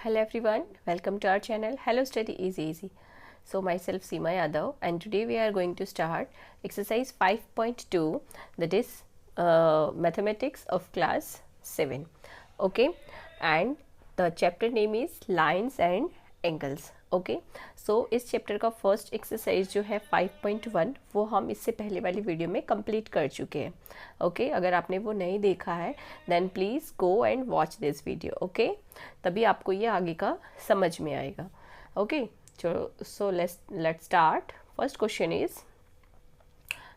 Hello everyone, welcome to our channel Hello Study Easy Easy. So myself Seema Yadav, and today we are going to start exercise 5.2, that is mathematics of class 7. Okay, and the chapter name is lines and angles. Okay so इस chapter का first exercise जो है 5.1 वो हम इससे पहले वाली video में कंप्लीट कर चुके हैं. ओके अगर आपने वो नहीं देखा है then please go and watch this video. Okay तभी आपको ये आगे का समझ में आएगा. Okay so let's start. First question is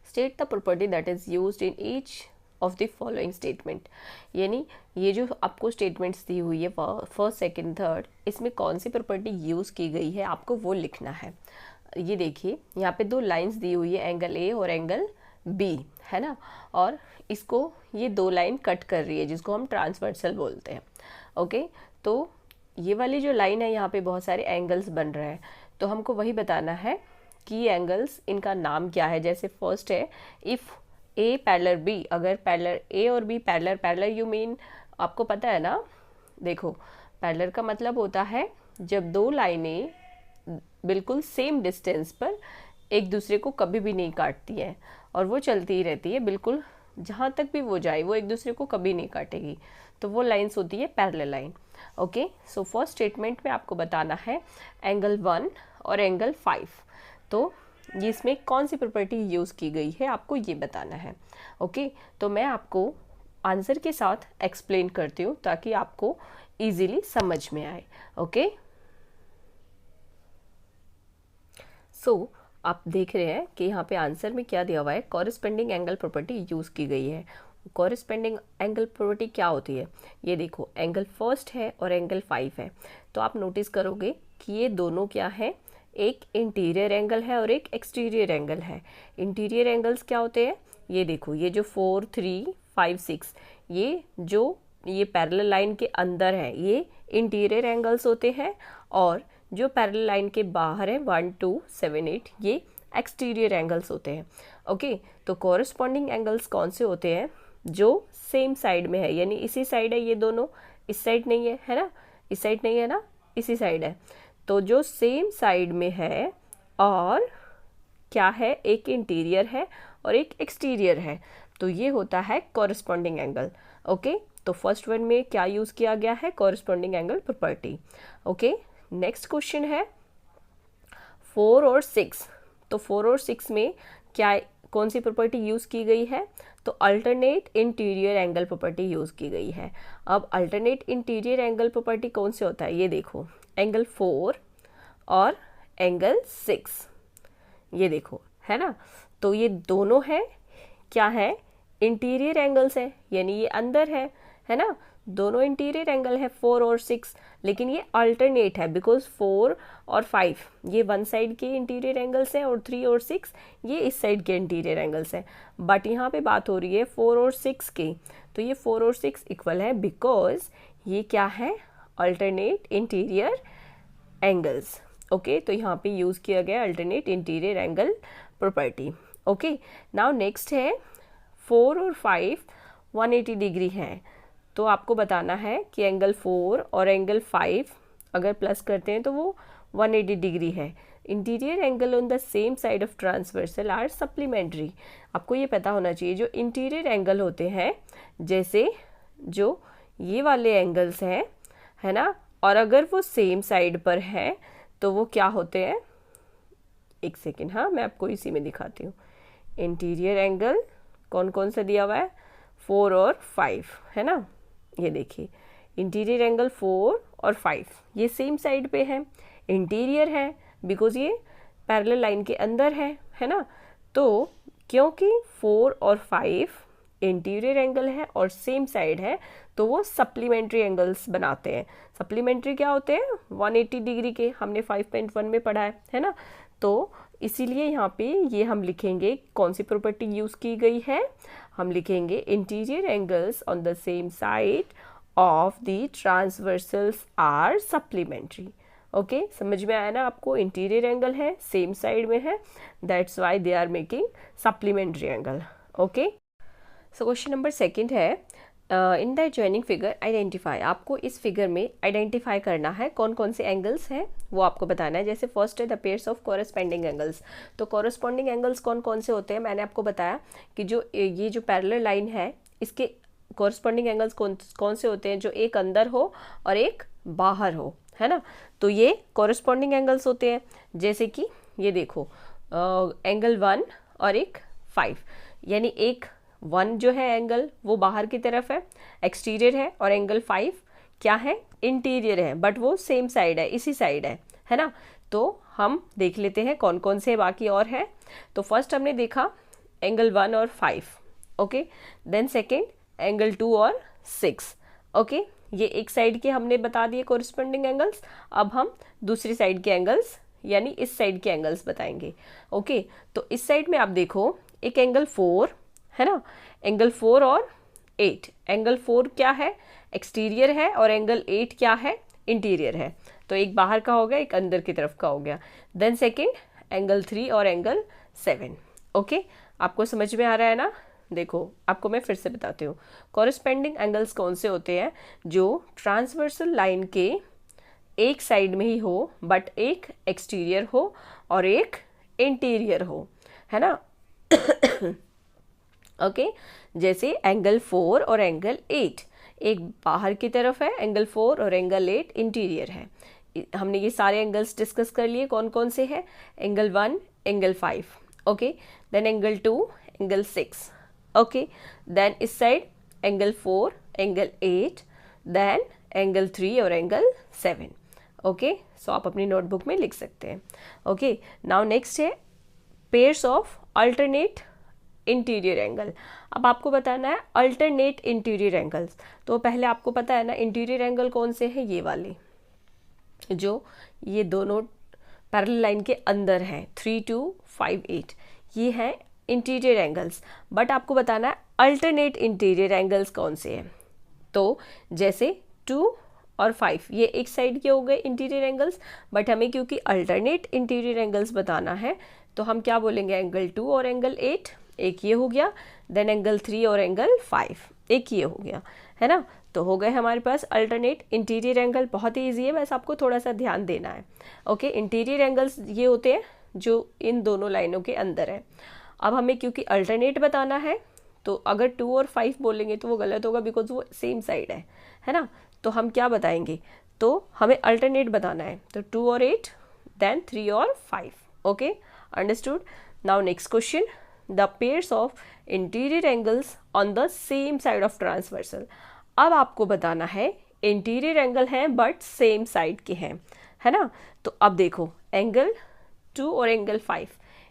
state the property that is used in each of the following statement. यानी ये जो आपको स्टेटमेंट्स दी हुई है फर्स्ट सेकंड थर्ड, इसमें कौन सी प्रॉपर्टी यूज़ की गई है आपको वो लिखना है. ये देखिए यहाँ पे दो लाइंस दी हुई है, एंगल ए और एंगल बी, है ना, और इसको ये दो लाइन कट कर रही है जिसको हम ट्रांसवर्सल बोलते हैं. ओके तो ये वाली जो लाइन है यहाँ पे बहुत सारे एंगल्स बन रहे हैं, तो हमको वही बताना है कि एंगल्स इनका नाम क्या है. जैसे फर्स्ट है इफ़ ए पैरेलल बी, अगर पैरेलल ए और बी पैरेलल यू मीन आपको पता है ना. देखो पैरेलल का मतलब होता है जब दो लाइनें बिल्कुल सेम डिस्टेंस पर एक दूसरे को कभी भी नहीं काटती हैं और वो चलती ही रहती है, बिल्कुल जहाँ तक भी वो जाए वो एक दूसरे को कभी नहीं काटेगी, तो वो लाइन्स होती है parallel line. Okay so first statement में आपको बताना है एंगल 1 और एंगल 5. तो ये इसमें कौन सी प्रॉपर्टी यूज़ की गई है आपको ये बताना है. ओके तो मैं आपको आंसर के साथ एक्सप्लेन करती हूँ ताकि आपको इजीली समझ में आए. ओके सो आप देख रहे हैं कि यहाँ पे आंसर में क्या दिया हुआ है, कॉरेस्पेंडिंग एंगल प्रॉपर्टी यूज़ की गई है. कॉरेस्पेंडिंग एंगल प्रॉपर्टी क्या होती है, ये देखो एंगल फर्स्ट है और एंगल 5 है, तो आप नोटिस करोगे कि ये दोनों क्या है, एक इंटीरियर एंगल है और एक एक्सटीरियर एंगल है. इंटीरियर एंगल्स क्या होते हैं, ये देखो ये जो 4 3 5 6 ये पैरेलल लाइन के अंदर है ये इंटीरियर एंगल्स होते हैं, और जो पैरेलल लाइन के बाहर है 1 2 7 8 ये एक्सटीरियर एंगल्स होते हैं. ओके तो कॉरेस्पॉन्डिंग एंगल्स कौन से होते हैं, जो सेम साइड में है, यानी इसी साइड है ये दोनों, इस साइड नहीं है ना, इस साइड नहीं है ना, इसी साइड है, तो जो सेम साइड में है और क्या है, एक इंटीरियर है और एक एक्सटीरियर है, तो ये होता है कॉरेस्पॉन्डिंग एंगल. ओके तो फर्स्ट वन में क्या यूज़ किया गया है, corresponding angle property. Okay next question है 4 और 6. तो 4 और 6 में क्या कौन सी प्रॉपर्टी यूज़ की गई है, तो alternate interior angle property use की गई है. अब अल्टरनेट इंटीरियर एंगल प्रॉपर्टी कौन से होता है, ये देखो एंगल 4 और एंगल 6, ये देखो है ना, तो ये दोनों है क्या है, इंटीरियर एंगल्स है, यानी ये अंदर है ना, दोनों इंटीरियर एंगल है 4 और 6, लेकिन ये अल्टरनेट है बिकॉज 4 और 5 ये वन साइड के इंटीरियर एंगल्स हैं और 3 और 6 ये इस साइड के इंटीरियर एंगल्स हैं. बट यहाँ पे बात हो रही है 4 और 6 की, तो ये 4 और 6 इक्वल है बिकॉज ये क्या है, अल्टरनेट इंटीरियर एंगल्स. ओके तो यहाँ पे यूज़ किया गया alternate interior angle property. Okay now next है 4 और 5 180 डिग्री है, तो आपको बताना है कि एंगल 4 और एंगल 5 अगर प्लस करते हैं तो वो 180 डिग्री है. Interior angle on the same side of transversal are supplementary. आपको ये पता होना चाहिए जो इंटीरियर एंगल होते हैं, जैसे जो ये वाले एंगल्स हैं, है ना, और अगर वो सेम साइड पर हैं तो वो क्या होते हैं, एक सेकेंड, हाँ मैं आपको इसी में दिखाती हूँ. इंटीरियर एंगल कौन कौन सा दिया हुआ है, 4 और 5, है ना, ये देखिए इंटीरियर एंगल 4 और 5 ये सेम साइड पे है, इंटीरियर है बिकॉज ये पैरेलल लाइन के अंदर है ना. तो क्योंकि 4 और 5 इंटीरियर एंगल है और सेम साइड है तो वो सप्लीमेंट्री एंगल्स बनाते हैं. सप्लीमेंट्री क्या होते हैं, 180 डिग्री के, हमने 5.1 में पढ़ा है ना. तो इसीलिए यहाँ पे ये हम लिखेंगे कौन सी प्रॉपर्टी यूज़ की गई है, हम लिखेंगे interior angles on the same side of the transversals are supplementary. Okay समझ में आया ना आपको, इंटीरियर एंगल है सेम साइड में है, that's why they are making supplementary angle. Okay so question number second है in the adjoining figure identify, आपको इस फिगर में आइडेंटिफाई करना है कौन कौन से एंगल्स हैं वो आपको बताना है। जैसे फर्स्ट है the pairs of corresponding angles, तो कॉरेस्पॉन्डिंग एंगल्स कौन कौन से होते हैं, मैंने आपको बताया कि जो ये जो पैरेलल लाइन है इसके कॉरेस्पॉन्डिंग एंगल्स कौन कौन से होते हैं, जो एक अंदर हो और एक बाहर हो, है ना। तो ये कॉरेस्पॉन्डिंग एंगल्स होते हैं। जैसे कि ये देखो एंगल 1 और एक 5, यानी एक 1 जो है एंगल वो बाहर की तरफ है, एक्सटीरियर है, और एंगल 5 क्या है, इंटीरियर है, बट वो सेम साइड है, इसी साइड है ना। तो हम देख लेते हैं कौन कौन से बाकी और हैं। तो फर्स्ट हमने देखा एंगल 1 और 5, ओके। देन सेकेंड एंगल 2 और 6, ओके। ये एक साइड के हमने बता दिए कॉरेस्पॉन्डिंग एंगल्स। अब हम दूसरी साइड के एंगल्स यानी इस साइड के एंगल्स बताएंगे, ओके। तो इस साइड में आप देखो एक एंगल 4 है ना, एंगल 4 और 8। एंगल 4 क्या है, एक्सटीरियर है, और एंगल 8 क्या है, इंटीरियर है। तो एक बाहर का हो गया, एक अंदर की तरफ का हो गया। देन सेकेंड एंगल 3 और एंगल 7, ओके। आपको समझ में आ रहा है ना। देखो आपको मैं फिर से बताती हूँ, कॉरेस्पॉन्डिंग एंगल्स कौन से होते हैं, जो ट्रांसवर्सल लाइन के एक साइड में ही हो बट एक एक्सटीरियर हो और एक इंटीरियर हो, है ना। ओके जैसे एंगल 4 और एंगल 8, एक बाहर की तरफ है एंगल 4 और एंगल 8 इंटीरियर है। हमने ये सारे एंगल्स डिस्कस कर लिए कौन कौन से हैं, angle 1 angle 5, okay. Then angle 2 angle 6, okay. Then इस side angle 4 angle 8, then angle 3 और एंगल 7, ओके। सो आप अपनी नोटबुक में लिख सकते हैं, ओके। नाउ नेक्स्ट है pairs of alternate interior angle. अब आपको बताना है अल्टरनेट इंटीरियर एंगल्स। तो पहले आपको पता है ना इंटीरियर एंगल कौन से हैं, ये वाले जो ये दोनों पैरेलल लाइन के अंदर हैं, 3, 2, 5, 8, ये हैं इंटीरियर एंगल्स। बट आपको बताना है अल्टरनेट इंटीरियर एंगल्स कौन से हैं। तो जैसे 2 और 5 ये एक साइड के हो गए इंटीरियर एंगल्स, बट हमें क्योंकि अल्टरनेट इंटीरियर एंगल्स बताना है तो हम क्या बोलेंगे, एंगल 2 और एंगल 8 एक ये हो गया, देन एंगल 3 और एंगल 5 एक ये हो गया, है ना। तो हो गए हमारे पास अल्टरनेट इंटीरियर एंगल। बहुत ही ईजी है, बस आपको थोड़ा सा ध्यान देना है, ओके। इंटीरियर एंगल्स ये होते हैं जो इन दोनों लाइनों के अंदर है। अब हमें क्योंकि अल्टरनेट बताना है तो अगर 2 और 5 बोलेंगे तो वो गलत होगा, बिकॉज वो सेम साइड है ना। तो हम क्या बताएंगे, तो हमें अल्टरनेट बताना है, तो 2 और 8 देन 3 और 5, okay, understood. Now next question, the pairs of interior angles on the same side of transversal. अब आपको बताना है इंटीरियर एंगल हैं बट सेम साइड के हैं, है ना। तो अब देखो एंगल 2 और एंगल 5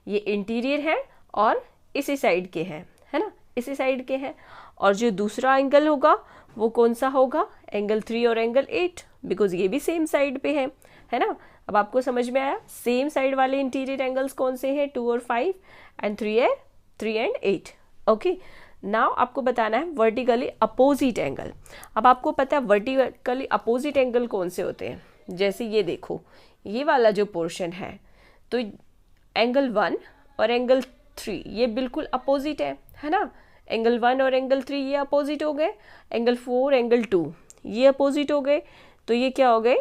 ये इंटीरियर है और इसी साइड के हैं, है ना, इसी साइड के हैं। और जो दूसरा एंगल होगा वो कौन सा होगा, एंगल 3 और एंगल 8, बिकॉज ये भी सेम साइड पे है ना। अब आपको समझ में आया सेम साइड वाले इंटीरियर एंगल्स कौन से हैं, 2 और 5 एंड 3 एंड 8, ओके। नाउ आपको बताना है वर्टिकली अपोजिट एंगल। अब आपको पता है वर्टिकली अपोजिट एंगल कौन से होते हैं, जैसे ये देखो ये वाला जो पोर्शन है, तो एंगल 1 और एंगल 3 ये बिल्कुल अपोजिट है ना। एंगल 1 और एंगल 3 ये अपोजिट हो गए, एंगल 4 एंगल 2 ये अपोजिट हो गए, तो ये क्या हो गए,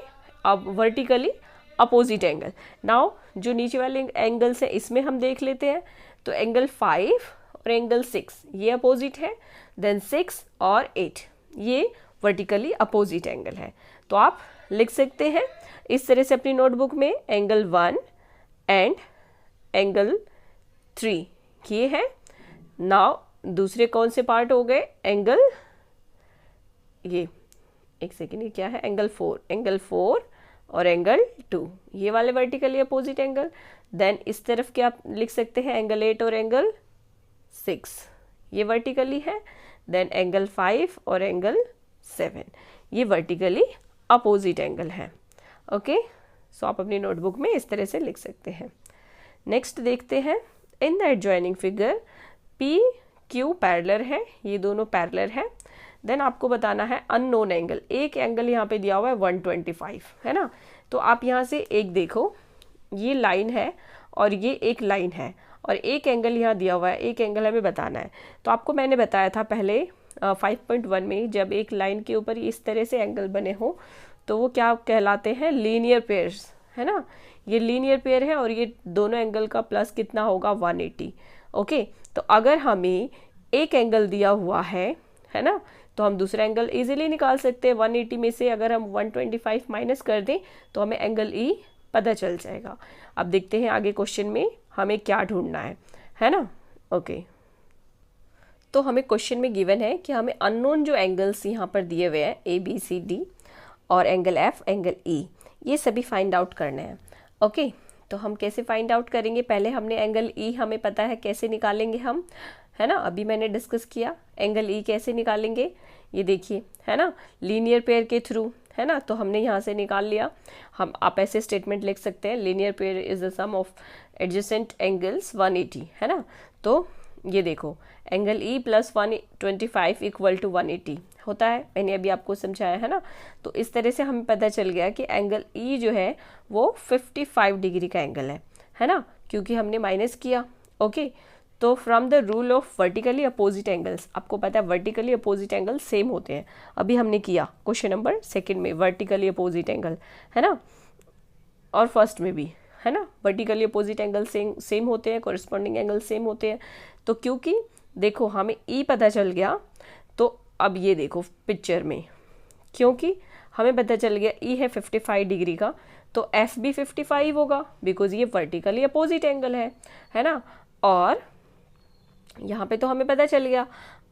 अब वर्टिकली अपोजिट एंगल। नाउ जो नीचे वाले एंगल्स हैं इसमें हम देख लेते हैं, तो एंगल 5 और एंगल 6 ये अपोजिट है, देन 6 और 8 ये वर्टिकली अपोजिट एंगल है। तो आप लिख सकते हैं इस तरह से अपनी नोटबुक में, एंगल 1 एंड एंगल 3 ये है। नाउ दूसरे कौन से पार्ट हो गए, एंगल ये एक सेकेंड, ये क्या है, एंगल 4 और एंगल 2 ये वाले वर्टिकली अपोजिट एंगल। देन इस तरफ क्या आप लिख सकते हैं, एंगल 8 और एंगल 6 ये वर्टिकली है, देन एंगल 5 और एंगल 7 ये वर्टिकली अपोजिट एंगल है, ओके। सो आप अपनी नोटबुक में इस तरह से लिख सकते हैं। नेक्स्ट देखते हैं, इन the adjoining figure P Q parallel है, ये दोनों पैरेलल है। देन आपको बताना है अननोन एंगल, एक एंगल यहाँ पे दिया हुआ है 125, है ना। तो आप यहाँ से एक देखो ये लाइन है और ये एक लाइन है और एक एंगल यहाँ दिया हुआ है, एक एंगल हमें बताना है। तो आपको मैंने बताया था पहले 5.1 में जब एक लाइन के ऊपर इस तरह से एंगल बने हो तो वो क्या कहलाते हैं, लीनियर पेयर्स, है ना। ये लीनियर पेयर है और ये दोनों एंगल का प्लस कितना होगा, 180। ओके, तो अगर हमें एक एंगल दिया हुआ है ना, तो हम दूसरा एंगल इजीली निकाल सकते हैं। 180 में से अगर हम 125 माइनस कर दें तो हमें एंगल ई पता चल जाएगा। अब देखते हैं आगे क्वेश्चन में हमें क्या ढूंढना है ना। ओके, तो हमें क्वेश्चन में गिवन है कि हमें अननोन जो एंगल्स यहाँ पर दिए हुए हैं ABCD और एंगल F, एंगल E, ये सभी फाइंड आउट करने हैं। ओके, तो हम कैसे फाइंड आउट करेंगे, पहले हमने एंगल E हमें पता है कैसे निकालेंगे हम, है ना, अभी मैंने डिस्कस किया एंगल E कैसे निकालेंगे, ये देखिए, है ना, लीनियर पेयर के थ्रू, है ना। तो हमने यहाँ से निकाल लिया। हम आप ऐसे स्टेटमेंट लिख सकते हैं, linear pair is the sum of adjacent angles 180, है ना। तो ये देखो angle E plus 125 equal to 180 होता है, मैंने अभी आपको समझाया, है ना। तो इस तरह से हमें पता चल गया कि एंगल E जो है वो 55 डिग्री का एंगल है ना, क्योंकि हमने माइनस किया। ओके, तो from the rule of vertically opposite angles, आपको पता है वर्टिकली अपोजिट एंगल सेम होते हैं, अभी हमने किया क्वेश्चन नंबर 2 में वर्टिकली अपोजिट एंगल, है ना, और फर्स्ट में भी, है ना, वर्टिकली अपोजिट एंगल सेम होते हैं, कॉरेस्पॉन्डिंग एंगल सेम होते हैं। तो क्योंकि देखो हमें E पता चल गया, तो अब ये देखो पिक्चर में, क्योंकि हमें पता चल गया E है 55 डिग्री का, तो F भी 55 होगा, बिकॉज ये वर्टिकली अपोजिट एंगल है ना। और यहाँ पे तो हमें पता चल गया,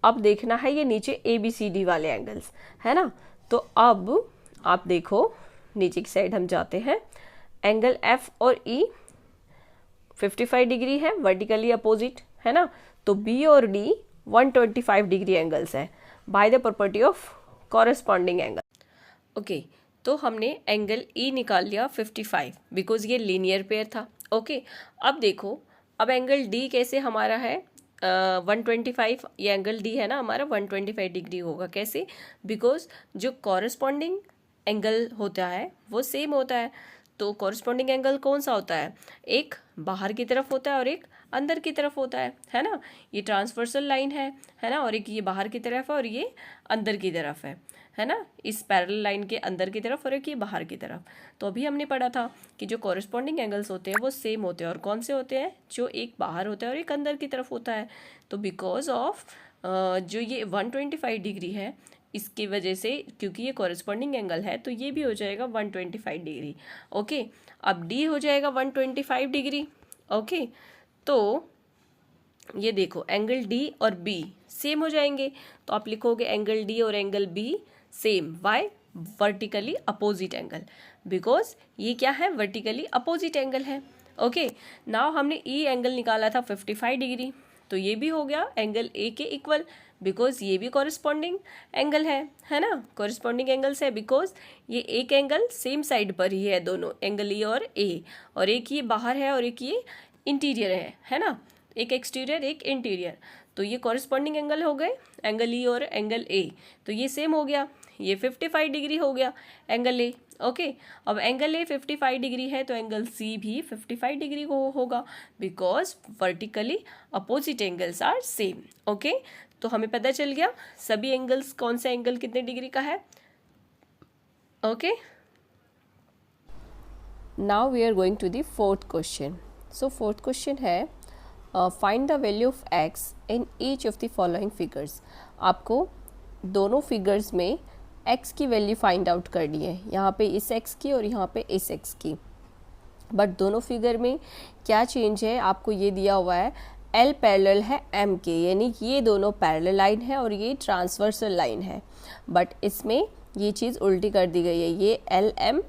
अब देखना है ये नीचे ABCD वाले एंगल्स, है ना। तो अब आप देखो नीचे की साइड हम जाते हैं, एंगल F और E 55 डिग्री है, वर्टिकली अपोजिट, है ना। तो B और D 125 डिग्री एंगल्स है bye the property of corresponding angle. Okay, तो हमने एंगल E निकाल लिया 55, बिकॉज ये लीनियर पेयर था। ओके, अब देखो, अब एंगल D कैसे हमारा है 125, ये एंगल D है ना हमारा 125 डिग्री होगा, कैसे, बिकॉज जो कॉरेस्पॉन्डिंग एंगल होता है वो सेम होता है। तो कॉरेस्पॉन्डिंग एंगल कौन सा होता है, एक बाहर की तरफ होता है और एक अंदर की तरफ होता है ना। ये ट्रांसवर्सल लाइन है ना, और एक ये बाहर की तरफ है और ये अंदर की तरफ है ना, इस पैरेलल लाइन के अंदर की तरफ और एक ये बाहर की तरफ। तो अभी हमने पढ़ा था कि जो कॉरेस्पॉन्डिंग एंगल्स होते हैं वो सेम होते हैं, और कौन से होते हैं, जो एक बाहर होता है और एक अंदर की तरफ होता है। तो बिकॉज ऑफ जो ये 125 डिग्री है, इसकी वजह से, क्योंकि ये कॉरेस्पॉन्डिंग एंगल है, तो ये भी हो जाएगा 125 डिग्री। ओके, अब D हो जाएगा 125 डिग्री। ओके, तो ये देखो एंगल D और B सेम हो जाएंगे, तो आप लिखोगे एंगल D और angle B same, why, vertically opposite angle, because ये क्या है, वर्टिकली अपोजिट एंगल है। ओके, नाउ हमने E एंगल निकाला था 55 डिग्री, तो ये भी हो गया एंगल A के इक्वल, बिकॉज ये भी कॉरेस्पॉन्डिंग एंगल है ना, कॉरेस्पॉन्डिंग एंगल्स है, बिकॉज ये एक एंगल सेम साइड पर ही है, दोनों एंगल E और A, और एक ये बाहर है और एक ये इंटीरियर है ना, एक एक्सटीरियर एक इंटीरियर। तो ये कॉरेस्पॉन्डिंग एंगल हो गए, एंगल E और एंगल A, तो ये सेम हो गया, ये 55 डिग्री हो गया एंगल A। ओके, अब एंगल A 55 डिग्री है, तो एंगल C भी 55 डिग्री को होगा, because vertically opposite angles are same. Okay, तो हमें पता चल गया सभी एंगल्स, कौन सा एंगल कितने डिग्री का है। Okay, now we are going to the fourth question. So fourth question है, find the value of x in each of the following figures. आपको दोनों फिगर्स में x की वैल्यू फाइंड आउट करनी है, यहाँ पे इस x की और यहाँ पे इस x की। बट दोनों फिगर में क्या चेंज है, आपको ये दिया हुआ है L पैरेलल है M के, यानी ये दोनों पैरेलल लाइन है और ये ट्रांसवर्सल लाइन है। बट इसमें ये चीज़ उल्टी कर दी गई है, ये L M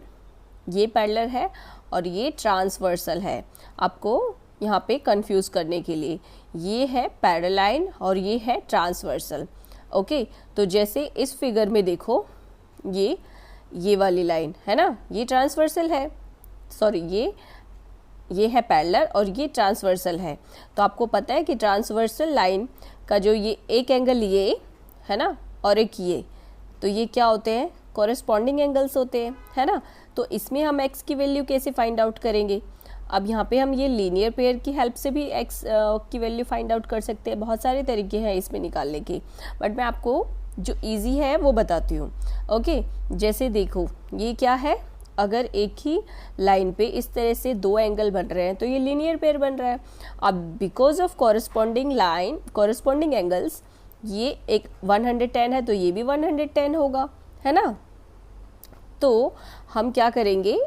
ये पैरेलल है और ये ट्रांसवर्सल है, आपको यहाँ पे कंफ्यूज करने के लिए। ये है पैरेलल लाइन और ये है ट्रांसवर्सल। ओके, तो जैसे इस फिगर में देखो, ये वाली लाइन है ना, ये ट्रांसवर्सल है, सॉरी ये है पैरेलल और ये ट्रांसवर्सल है। तो आपको पता है कि ट्रांसवर्सल लाइन का जो ये एक एंगल ये है ना और एक ये, तो ये क्या होते हैं, कॉरेस्पॉन्डिंग एंगल्स होते हैं, है ना। तो इसमें हम x की वैल्यू कैसे फाइंड आउट करेंगे, अब यहाँ पे हम ये लीनियर पेयर की हेल्प से भी x की वैल्यू फाइंड आउट कर सकते हैं। बहुत सारे तरीके हैं इसमें निकालने के, बट मैं आपको जो इजी है वो बताती हूँ। ओके, जैसे देखो ये क्या है, अगर एक ही लाइन पे इस तरह से दो एंगल बन रहे हैं तो ये लीनियर पेयर बन रहा है। अब because of corresponding line, corresponding angles, ये एक 110 है तो ये भी 110 होगा, है ना। तो हम क्या करेंगे,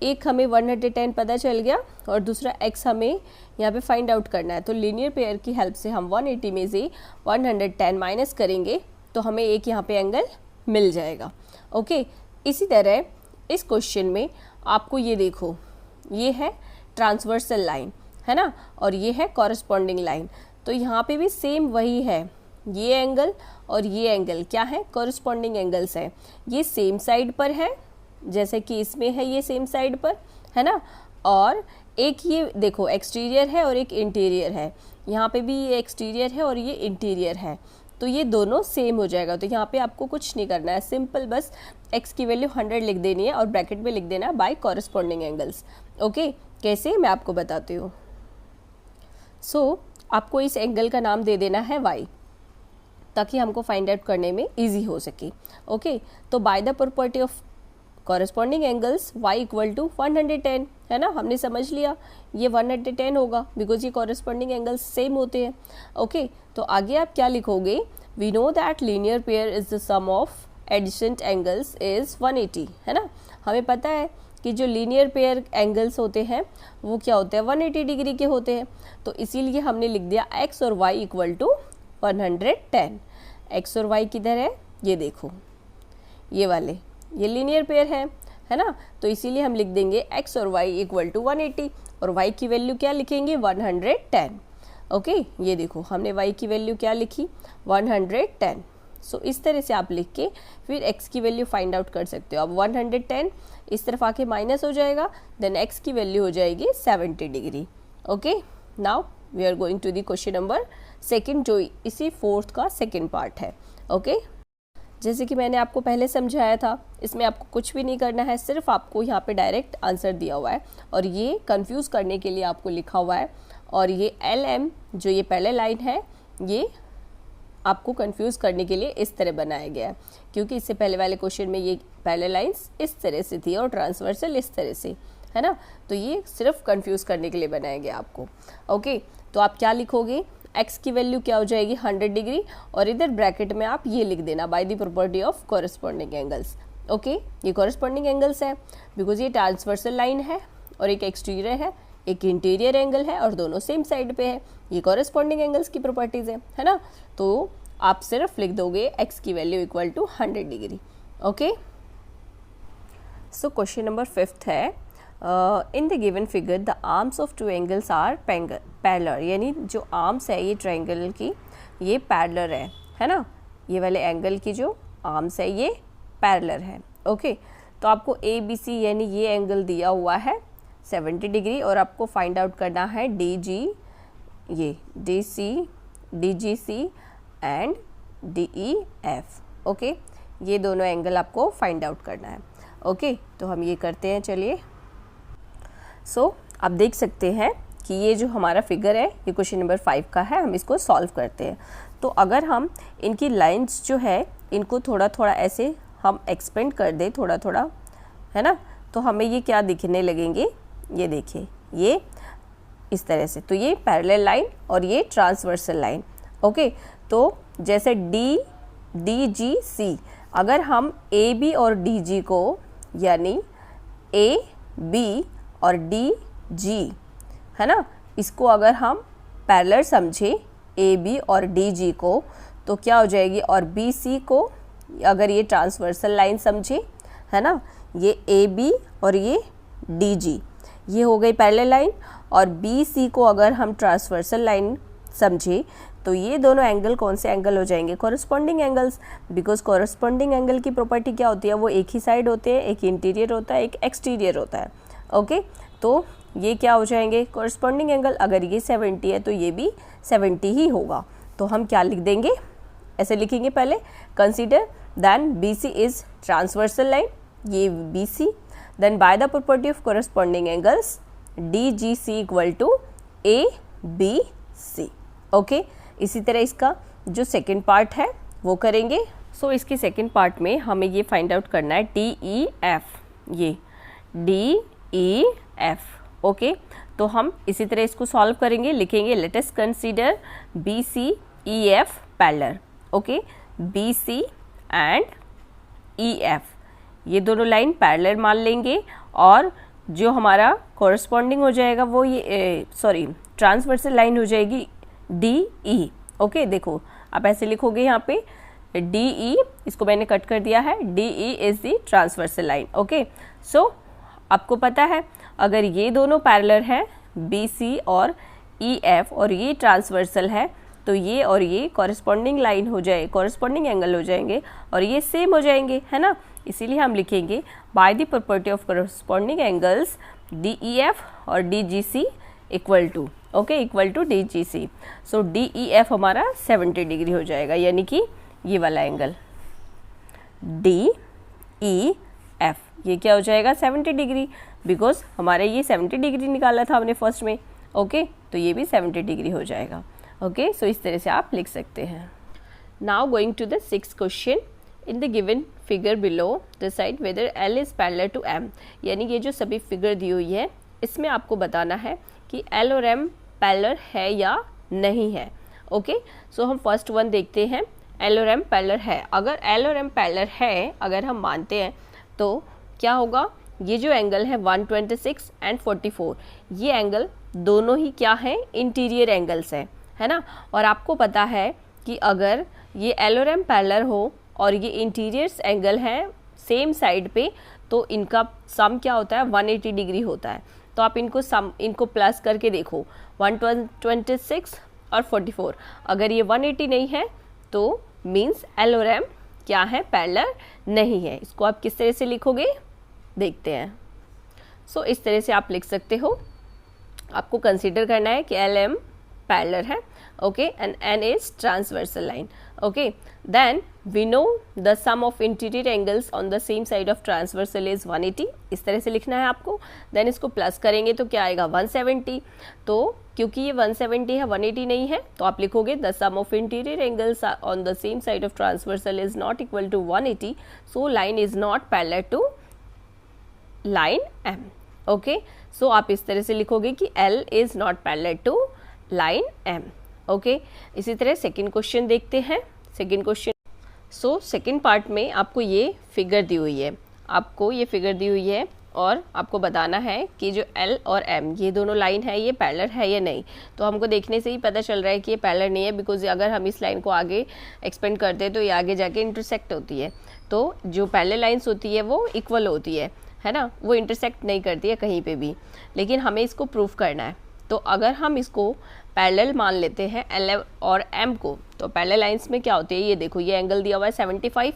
एक हमें 110 पता चल गया और दूसरा x हमें यहाँ पे फाइंड आउट करना है। तो लीनियर पेयर की हेल्प से हम 180 में से 110 माइनस करेंगे तो हमें एक यहाँ पे एंगल मिल जाएगा। ओके, इसी तरह इस क्वेश्चन में आपको ये देखो, ये है ट्रांसवर्सल लाइन, है ना, और ये है कॉरस्पॉन्डिंग लाइन। तो यहाँ पे भी सेम वही है, ये एंगल और ये एंगल क्या है, कॉरस्पॉन्डिंग एंगल्स है। ये सेम साइड पर है, जैसे कि इसमें है ये सेम साइड पर, है ना। और एक ये देखो एक्सटीरियर है और एक इंटीरियर है, यहाँ पे भी ये एक्सटीरियर है और ये इंटीरियर है, तो ये दोनों सेम हो जाएगा। तो यहाँ पे आपको कुछ नहीं करना है, सिंपल बस x की वैल्यू 100 लिख देनी है और ब्रैकेट में लिख देना है बाय कॉरस्पॉन्डिंग एंगल्स। ओके, कैसे मैं आपको बताती हूँ। सो आपको इस एंगल का नाम दे देना है y, ताकि हमको फाइंड आउट करने में इजी हो सके। ओके, तो by the property of corresponding angles y equal to 110, है ना, हमने समझ लिया ये 110 होगा बिकॉज ये कॉरस्पॉन्डिंग एंगल्स सेम होते हैं। ओके, तो आगे आप क्या लिखोगे, we know that linear pair is the sum of adjacent angles is 180, है ना। हमें पता है कि जो लीनियर पेयर एंगल्स होते हैं वो क्या होते हैं, 180 डिग्री के होते हैं। तो इसीलिए हमने लिख दिया x और y इक्वल टू 110। x और y किधर है, ये देखो, ये वाले, ये लीनियर पेयर है ना। तो इसीलिए हम लिख देंगे x और y इक्वल टू 180 और y की वैल्यू क्या लिखेंगे, 110। ओके, ये देखो हमने y की वैल्यू क्या लिखी, 110। सो इस तरह से आप लिख के फिर x की वैल्यू फाइंड आउट कर सकते हो। अब 110 इस तरफ आके माइनस हो जाएगा, देन x की वैल्यू हो जाएगी 70 degree. Okay, now we are going to the question number 2, जो इसी 4th का सेकेंड पार्ट है। ओके, जैसे कि मैंने आपको पहले समझाया था, इसमें आपको कुछ भी नहीं करना है, सिर्फ आपको यहाँ पे डायरेक्ट आंसर दिया हुआ है और ये कंफ्यूज करने के लिए आपको लिखा हुआ है। और ये LM जो ये पहले लाइन है, ये आपको कंफ्यूज करने के लिए इस तरह बनाया गया है, क्योंकि इससे पहले वाले क्वेश्चन में ये पहले लाइंस इस तरह से थी और ट्रांसवर्सल इस तरह से, है ना। तो ये सिर्फ कंफ्यूज करने के लिए बनाया गया आपको। ओके, तो आप क्या लिखोगे, x की वैल्यू क्या हो जाएगी, 100 डिग्री, और इधर ब्रैकेट में आप ये लिख देना bye the property of corresponding angles. Okay, ये कॉरस्पॉन्डिंग एंगल्स है बिकॉज ये ट्रांसवर्सल लाइन है और एक एक्सटीरियर है, एक इंटीरियर एंगल है और दोनों सेम साइड पे है। ये कॉरस्पॉन्डिंग एंगल्स की प्रॉपर्टीज है ना। तो आप सिर्फ लिख दोगे x की value equal to 100 degree. Okay, so question number 5 है, in the given figure the arms of two angles are parallel, यानी जो आर्म्स है ये ट्रायंगल की, ये पैरेलल है ना। ये वाले एंगल की जो आर्म्स है ये पैरेलल है। ओके, तो आपको ABC यानी ये एंगल दिया हुआ है 70 डिग्री और आपको फाइंड आउट करना है DG, ये DC, DGC and DEF। Okay, ये दोनों एंगल आपको फाइंड आउट करना है। ओके, तो हम ये करते हैं, चलिए। सो आप देख सकते हैं कि ये जो हमारा फिगर है ये क्वेश्चन नंबर 5 का है, हम इसको सॉल्व करते हैं। तो अगर हम इनकी लाइंस जो है इनको थोड़ा थोड़ा ऐसे हम एक्सपेंड कर दें, थोड़ा थोड़ा, है ना, तो हमें ये क्या दिखने लगेंगे, ये देखिए, ये इस तरह से। तो ये पैरेलल लाइन और ये ट्रांसवर्सल लाइन। ओके, तो जैसे DGC, अगर हम AB और DG को, यानी AB और DG, है ना, इसको अगर हम पैरेलल समझे AB और DG को, तो क्या हो जाएगी, और BC को अगर ये ट्रांसवर्सल लाइन समझे, है ना, ये AB और ये DG, ये हो गई पैरेलल लाइन, और BC को अगर हम ट्रांसवर्सल लाइन समझे तो ये दोनों एंगल कौन से एंगल हो जाएंगे, corresponding angles. Because corresponding angle की प्रॉपर्टी क्या होती है, वो एक ही साइड होते हैं, एक इंटीरियर होता है, एक एक्सटीरियर होता है। ओके, तो ये क्या हो जाएंगे, कॉरस्पॉन्डिंग एंगल। अगर ये 70 है तो ये भी 70 ही होगा। तो हम क्या लिख देंगे, ऐसे लिखेंगे पहले, consider then BC is transversal line, ये BC, then by the property of corresponding angles DGC equal to ABC। Okay, इसी तरह इसका जो सेकेंड पार्ट है वो करेंगे। सो इसके सेकेंड पार्ट में हमें ये फाइंड आउट करना है DEF, ये DEF। ओके, तो हम इसी तरह इसको सॉल्व करेंगे, लिखेंगे let us consider BCEF parallel. Okay, BC and EF ये दोनों लाइन पैरेलल मान लेंगे और जो हमारा कॉरस्पॉन्डिंग हो जाएगा वो ये ट्रांसवर्सल लाइन हो जाएगी DE। ओके, देखो आप ऐसे लिखोगे यहाँ पे DE, इसको मैंने कट कर दिया है, DE is the transversal line. Okay, so आपको पता है अगर ये दोनों पैरेलल हैं BC और EF और ये ट्रांसवर्सल है तो ये और ये कॉरस्पॉन्डिंग लाइन हो जाए, कॉरस्पॉन्डिंग एंगल हो जाएंगे और ये सेम हो जाएंगे, है ना। इसीलिए हम लिखेंगे by the property of corresponding angles DEF और DGC equal to, okay, equal to DGC। So DEF हमारा 70 डिग्री हो जाएगा, यानी कि ये वाला एंगल DEF ये क्या हो जाएगा 70 डिग्री, बिकॉज हमारे ये 70 डिग्री निकाला था हमने फर्स्ट में। ओके, तो ये भी 70 डिग्री हो जाएगा। ओके, सो इस तरह से आप लिख सकते हैं। Now going to the 6th question, in the given figure below decide whether L is parallel to M। यानी ये जो सभी फिगर दी हुई है इसमें आपको बताना है कि L और M पैरेलल है या नहीं है। ओके, सो हम फर्स्ट वन देखते हैं, L और M पैरेलल है। अगर L और M पैरेलल है, अगर हम मानते हैं तो क्या होगा, ये जो एंगल है 126 एंड 44 ये एंगल दोनों ही क्या हैं, इंटीरियर एंगल्स हैं, है ना। और आपको पता है कि अगर ये L और M पैरेलल हो और ये इंटीरियर्स एंगल हैं सेम साइड पे तो इनका सम क्या होता है 180 डिग्री होता है। तो आप इनको प्लस करके देखो 126 और 44, अगर ये 180 नहीं है तो मीन्स L और M क्या है, पैरेलल नहीं है। इसको आप किस तरह से लिखोगे देखते हैं। सो इस तरह से आप लिख सकते हो, आपको कंसीडर करना है कि L M पैरेलल है, okay, and N is transversal line. Okay, then we know the sum of interior angles on the same side of transversal is 180, इस तरह से लिखना है आपको। देन इसको प्लस करेंगे तो क्या आएगा 170, तो क्योंकि ये 170 है 180 नहीं है तो आप लिखोगे the sum of interior angles on the same side of transversal is not equal to 180, so line is not parallel to line M। Okay, so आप इस तरह से लिखोगे कि L is not parallel to line M। Okay, इसी तरह second question देखते हैं। Second question, so second part में आपको ये फिगर दी हुई है, आपको ये फिगर दी हुई है और आपको बताना है कि जो L और M ये दोनों लाइन है ये पैरेलल है या नहीं। तो हमको देखने से ही पता चल रहा है कि ये पैरेलल नहीं है, बिकॉज अगर हम इस लाइन को आगे एक्सपेंड करते हैं तो ये आगे जाके इंटरसेक्ट होती है। तो जो पैरेलल लाइन्स होती है वो इक्वल होती है ना, वो इंटरसेक्ट नहीं करती है कहीं पे भी, लेकिन हमें इसको प्रूव करना है। तो अगर हम इसको पैरेलल मान लेते हैं L और M को, तो पैरेलल लाइंस में क्या होती है, ये देखो ये एंगल दिया हुआ है 75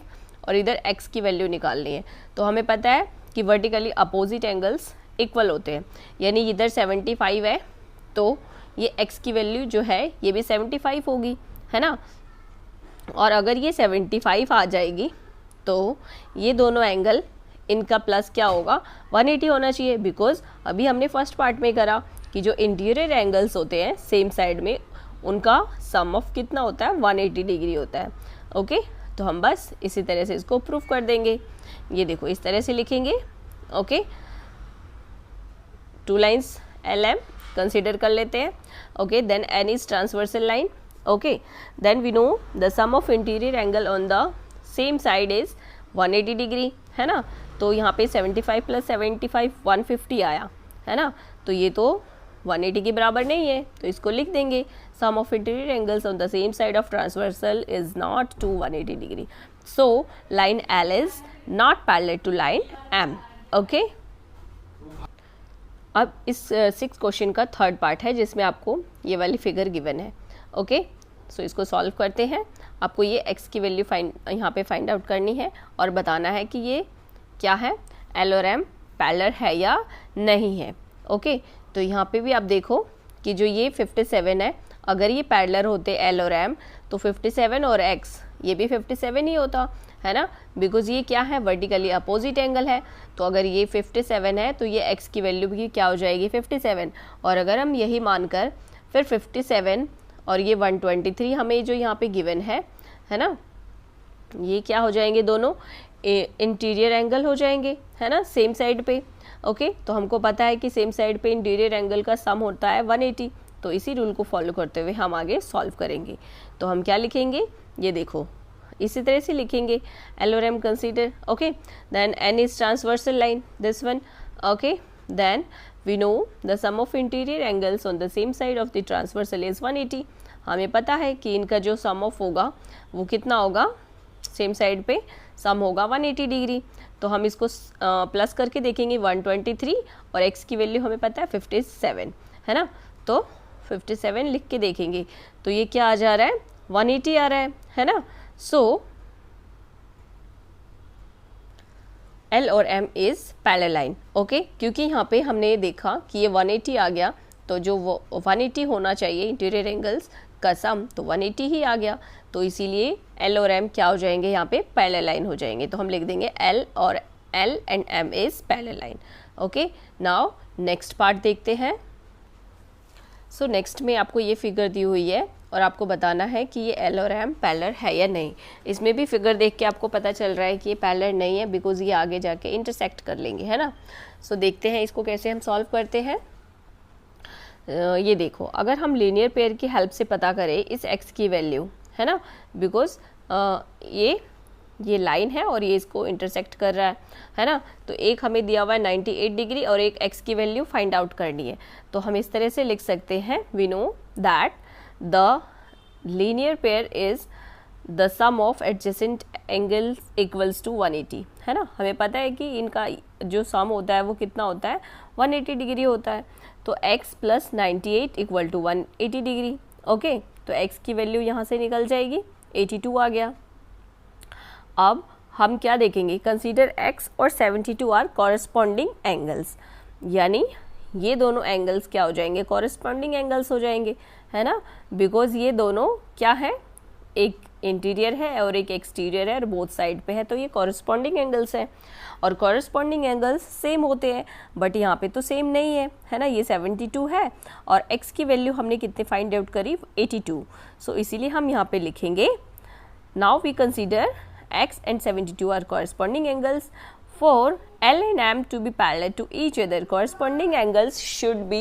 और इधर x की वैल्यू निकालनी है। तो हमें पता है कि वर्टिकली अपोजिट एंगल्स इक्वल होते हैं, यानी इधर 75 है तो ये x की वैल्यू जो है ये भी 75 होगी, है ना। और अगर ये 75 आ जाएगी तो ये दोनों एंगल इनका प्लस क्या होगा 180 होना चाहिए, बिकॉज अभी हमने फर्स्ट पार्ट में करा कि जो इंटीरियर एंगल्स होते हैं सेम साइड में उनका सम ऑफ कितना होता है 180 डिग्री होता है। ओके, तो हम बस इसी तरह से इसको प्रूव कर देंगे। ये देखो इस तरह से लिखेंगे। Okay, two lines LM consider कर लेते हैं। Okay, then N is transversal line. Okay, then we know the sum of interior angle on the same side is 180 degree, है ना। तो यहाँ पे 75 प्लस 75 150 आया, है ना। तो ये तो 180 के बराबर नहीं है, तो इसको लिख देंगे sum of interior angles on the same side of transversal is not to 180 degree, so line L is not parallel to line M। Okay, अब इस 6th क्वेश्चन का थर्ड पार्ट है जिसमें आपको ये वाली फिगर गिवन है। ओके, सो इसको सॉल्व करते हैं। आपको ये x की वैल्यू यहाँ पे फाइंड आउट करनी है और बताना है कि ये क्या है, L और M पैरेलल है या नहीं है। ओके, तो यहाँ पे भी आप देखो कि जो ये 57 है, अगर ये पैरेलल होते L और M तो 57 और x ये भी 57 ही होता, है ना, बिकॉज ये क्या है, वर्टिकली अपोजिट एंगल है। तो अगर ये 57 है तो ये x की वैल्यू भी क्या हो जाएगी, 57। और अगर हम यही मानकर फिर 57 और ये 123 हमें जो यहाँ पे गिवन है ना, ये क्या हो जाएंगे, दोनों इंटीरियर एंगल हो जाएंगे, है ना, सेम साइड पे। ओके, तो हमको पता है कि सेम साइड पे इंटीरियर एंगल का सम होता है 180। तो इसी रूल को फॉलो करते हुए हम आगे सॉल्व करेंगे। तो हम क्या लिखेंगे, ये देखो इसी तरह से लिखेंगे, L और M consider. Okay, then N is transversal line, this one. Okay, then we know the sum of interior angles on the same side of the transversal is 180। हमें पता है कि इनका जो सम ऑफ होगा वो कितना होगा, सेम साइड पे सम होगा 180 डिग्री। तो हम इसको प्लस करके देखेंगे 123 और x की वैल्यू हमें पता है 57, है ना। तो 57 लिख के देखेंगे तो ये क्या आ जा रहा है, 180 आ रहा है ना। सो L और M is parallel line. Okay, क्योंकि यहाँ पे हमने देखा कि ये 180 आ गया, तो जो वो 180 होना चाहिए इंटीरियर एंगल्स का सम, तो 180 ही आ गया। तो इसीलिए L और M क्या हो जाएंगे, यहाँ पे पैरेलल लाइन हो जाएंगे। तो हम लिख देंगे L and M is parallel line. Okay, now next part देखते हैं। सो नेक्स्ट में आपको ये फिगर दी हुई है और आपको बताना है कि ये L और M पैरेलल है या नहीं। इसमें भी फिगर देख के आपको पता चल रहा है कि ये पैरेलल नहीं है, बिकॉज ये आगे जाके इंटरसेक्ट कर लेंगे, है ना। सो देखते हैं इसको कैसे हम सॉल्व करते हैं। ये देखो, अगर हम लीनियर पेयर की हेल्प से पता करें इस x की वैल्यू, है ना, बिकॉज ये लाइन है और ये इसको इंटरसेक्ट कर रहा है ना। तो एक हमें दिया हुआ है 98 डिग्री और एक x की वैल्यू फाइंड आउट करनी है। तो हम इस तरह से लिख सकते हैं, we know that the linear pair is the sum of adjacent angles equals to 180, है ना। हमें पता है कि इनका जो सम होता है वो कितना होता है, 180 डिग्री होता है। तो x plus 98 equal to 180 degree. Okay, तो x की वैल्यू यहाँ से निकल जाएगी, 82 आ गया। अब हम क्या देखेंगे, कंसीडर x और 72 आर कॉरेस्पॉन्डिंग एंगल्स, यानी ये दोनों एंगल्स क्या हो जाएंगे, कॉरेस्पॉन्डिंग एंगल्स हो जाएंगे, है ना। बिकॉज ये दोनों क्या है, एक इंटीरियर है और एक एक्सटीरियर है और बोथ साइड पे है, तो ये कॉरेस्पॉन्डिंग एंगल्स है। और कॉरेस्पॉन्डिंग एंगल्स सेम होते हैं, बट यहाँ पे तो सेम नहीं है ना। ये 72 है और x की वैल्यू हमने कितने फाइंड आउट करी, 82। सो इसीलिए हम यहाँ पे लिखेंगे, now we consider x and 72 are corresponding angles. For L and M to be parallel to each other, corresponding angles should be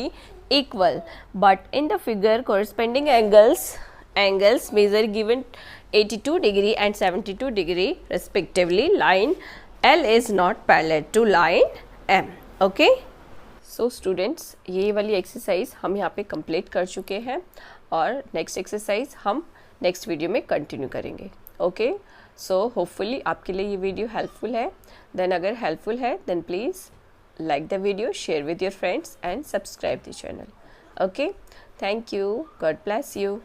equal. But in the figure, corresponding angles measure given 82 degree and 72 degree respectively. Line L is not parallel to line M. Okay? So students, ये वाली exercise हम यहाँ पे complete कर चुके हैं और next exercise हम नेक्स्ट वीडियो में कंटिन्यू करेंगे। ओके, सो होपफुली आपके लिए ये वीडियो हेल्पफुल है। देन अगर हेल्पफुल है then please like the video, share with your friends and subscribe the channel. Okay, thank you, God bless you.